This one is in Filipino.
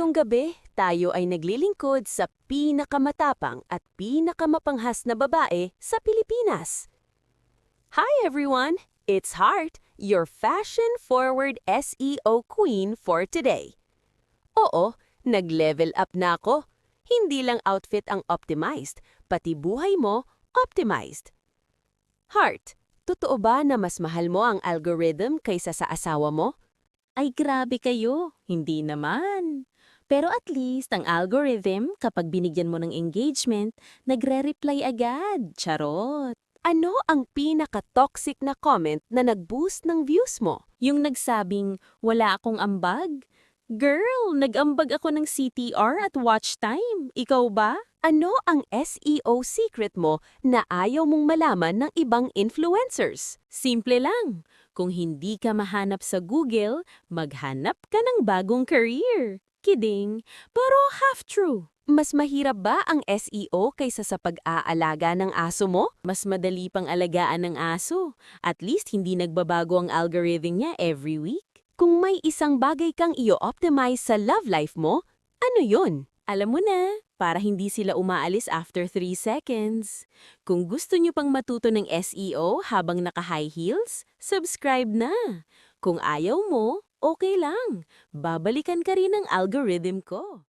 Ngayong gabi, tayo ay naglilingkod sa pinakamatapang at pinakamapanghas na babae sa Pilipinas. Hi everyone! It's Heart, your fashion-forward SEO queen for today. Oo, nag-level up na ako. Hindi lang outfit ang optimized, pati buhay mo optimized. Heart, totoo ba na mas mahal mo ang algorithm kaysa sa asawa mo? Ay grabe kayo, hindi naman. Pero at least ang algorithm, kapag binigyan mo ng engagement, nagre-reply agad. Charot. Ano ang pinaka-toxic na comment na nag-boost ng views mo? Yung nagsabing, wala akong ambag? Girl, nag-ambag ako ng CTR at watch time. Ikaw ba? Ano ang SEO secret mo na ayaw mong malaman ng ibang influencers? Simple lang. Kung hindi ka mahanap sa Google, maghanap ka ng bagong career. Kidding, pero half true. Mas mahirap ba ang SEO kaysa sa pag-aalaga ng aso mo? Mas madali pang alagaan ng aso. At least hindi nagbabago ang algorithm niya every week. Kung may isang bagay kang i-optimize sa love life mo, ano yun? Alam mo na, para hindi sila umaalis after 3 seconds. Kung gusto nyo pang matuto ng SEO habang naka-high heels, subscribe na. Kung ayaw mo, okay lang. Babalikan ka rin ng algorithm ko.